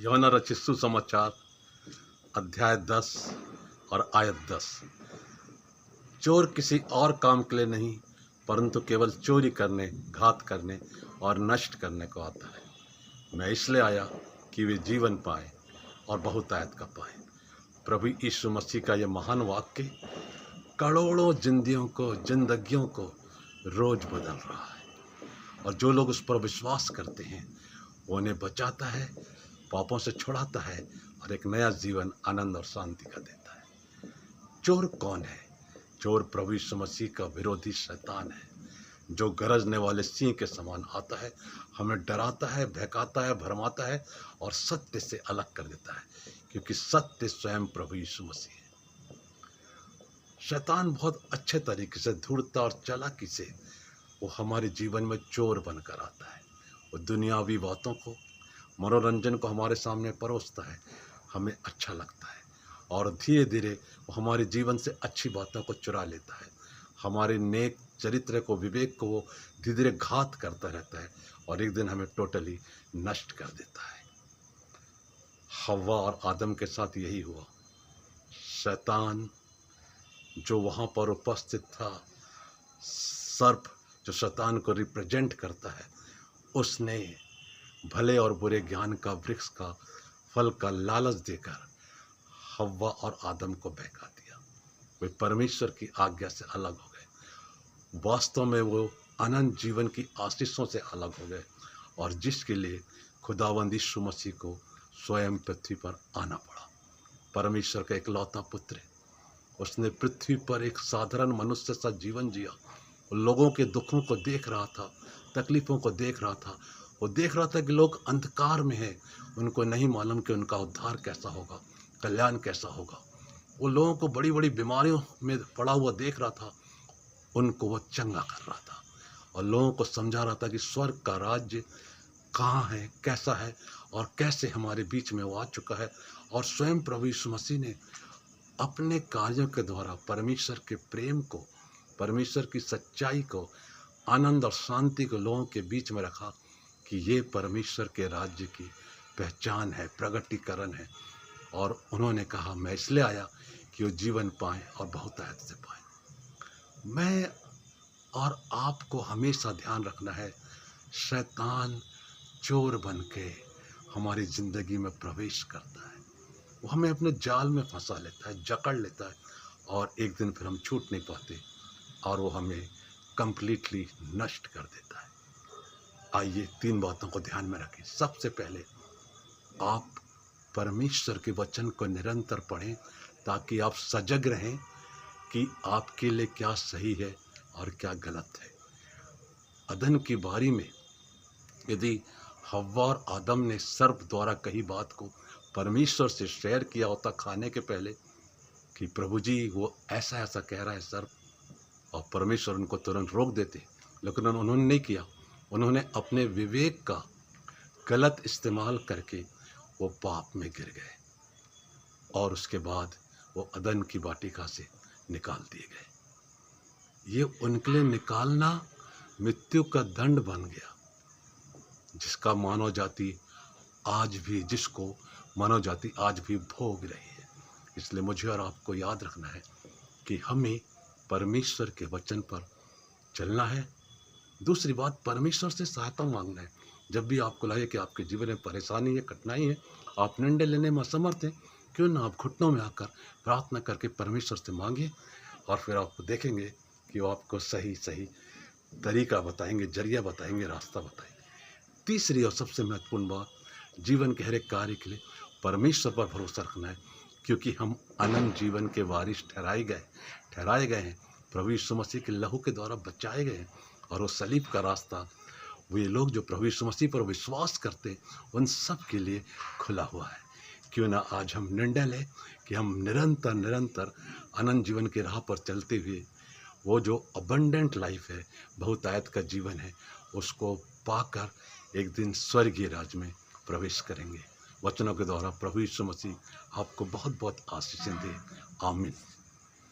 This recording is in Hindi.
यूहन्ना रचित सुसमाचार अध्याय 10 और आयत 10। चोर किसी और काम के लिए नहीं परंतु केवल चोरी करने, घात करने और नष्ट करने को आता है। मैं इसलिए आया कि वे जीवन पाए और बहुतायत का पाए। प्रभु यीशु मसीह का यह महान वाक्य करोड़ों जिंदगियों को रोज बदल रहा है, और जो लोग उस पर विश्वास करते हैं वो उन्हें बचाता है, पापों से छुड़ाता है और एक नया जीवन, आनंद और शांति का देता है। चोर कौन है? चोर प्रभु यीशु मसीह का विरोधी शैतान है, जो गरजने वाले सिंह के समान आता है, हमें डराता है, बहकाता है, भरमाता है और सत्य से अलग कर देता है, क्योंकि सत्य स्वयं प्रभु यीशु मसीह है। शैतान बहुत अच्छे तरीके से, धूर्तता और चालाकी से वो हमारे जीवन में चोर बनकर आता है। वो दुनियावी बातों को, मनोरंजन को हमारे सामने परोसता है, हमें अच्छा लगता है, और धीरे धीरे वो हमारे जीवन से अच्छी बातों को चुरा लेता है। हमारे नेक चरित्र को, विवेक को वो धीरे धीरे घात करता रहता है और एक दिन हमें टोटली नष्ट कर देता है। हव्वा और आदम के साथ यही हुआ। शैतान जो वहाँ पर उपस्थित था, सर्प जो शैतान को रिप्रेजेंट करता है, उसने भले और बुरे ज्ञान का वृक्ष का फल का लालच देकर हव्वा और आदम को बहका दिया। वे परमेश्वर की आज्ञा से अलग हो गए। वास्तव में वो अनंत जीवन की आशीषों से अलग हो गए, और जिसके लिए खुदावंद यीशु मसीह को स्वयं पृथ्वी पर आना पड़ा। परमेश्वर का इकलौता पुत्र है। उसने पृथ्वी पर एक साधारण मनुष्य सा जीवन जिया। लोगों के दुखों को देख रहा था, तकलीफ़ों को देख रहा था। वो देख रहा था कि लोग अंधकार में हैं, उनको नहीं मालूम कि उनका उद्धार कैसा होगा, कल्याण कैसा होगा। वो लोगों को बड़ी बड़ी बीमारियों में पड़ा हुआ देख रहा था, उनको वो चंगा कर रहा था, और लोगों को समझा रहा था कि स्वर्ग का राज्य कहाँ है, कैसा है, और कैसे हमारे बीच में वो आ चुका है। और स्वयं प्रभु यीशु मसीह ने अपने कार्यों के द्वारा परमेश्वर के प्रेम को, परमेश्वर की सच्चाई को, आनंद और शांति को लोगों के बीच में रखा कि ये परमेश्वर के राज्य की पहचान है, प्रगटीकरण है। और उन्होंने कहा, मैं इसलिए आया कि वो जीवन पाएँ और बहुतायत से पाएँ। मैं और आपको हमेशा ध्यान रखना है, शैतान चोर बन के हमारी ज़िंदगी में प्रवेश करता है। वो हमें अपने जाल में फंसा लेता है, जकड़ लेता है, और एक दिन फिर हम छूट नहीं पाते, और वो हमें कंप्लीटली नष्ट कर देता है। आइए 3 बातों को ध्यान में रखें। सबसे पहले, आप परमेश्वर के वचन को निरंतर पढ़ें, ताकि आप सजग रहें कि आपके लिए क्या सही है और क्या गलत है। अदन की बारी में यदि हव्वा और आदम ने सर्प द्वारा कही बात को परमेश्वर से शेयर किया होता खाने के पहले, कि प्रभु जी वो ऐसा ऐसा कह रहा है सर्प, और परमेश्वर उनको तुरंत रोक देते, लेकिन उन्होंने नहीं किया। उन्होंने अपने विवेक का गलत इस्तेमाल करके वो पाप में गिर गए, और उसके बाद वो अदन की वाटिका से निकाल दिए गए। ये उनके लिए निकालना मृत्यु का दंड बन गया, जिसको मानव जाति आज भी भोग रही है। इसलिए मुझे और आपको याद रखना है कि हमें परमेश्वर के वचन पर चलना है। दूसरी बात, परमेश्वर से सहायता मांगना है। जब भी आपको लगे कि आपके जीवन में परेशानी है, कठिनाई है, आप निर्णय लेने में असमर्थ हैं, क्यों ना आप घुटनों में आकर प्रार्थना करके परमेश्वर से मांगिए, और फिर आप देखेंगे कि वो आपको सही तरीका बताएंगे, जरिया बताएंगे, रास्ता बताएंगे। तीसरी और सबसे महत्वपूर्ण बात, जीवन के हर एक कार्य के लिए परमेश्वर पर भरोसा रखना है, क्योंकि हम अनंत जीवन के वारिस ठहराए गए हैं। प्रभु यीशु मसीह के लहू के द्वारा बचाए गए हैं, और वो सलीब का रास्ता वे लोग जो प्रभु यीशु मसीह पर विश्वास करते हैं उन सब के लिए खुला हुआ है। क्यों ना आज हम निर्णय लें कि हम निरंतर अनंत जीवन की राह पर चलते हुए वो जो अबंडेंट लाइफ है, बहुतायत का जीवन है, उसको पाकर एक दिन स्वर्गीय राज्य में प्रवेश करेंगे। वचनों के द्वारा प्रभु यीशु मसीह आपको बहुत बहुत आशीषें दे। आमीन।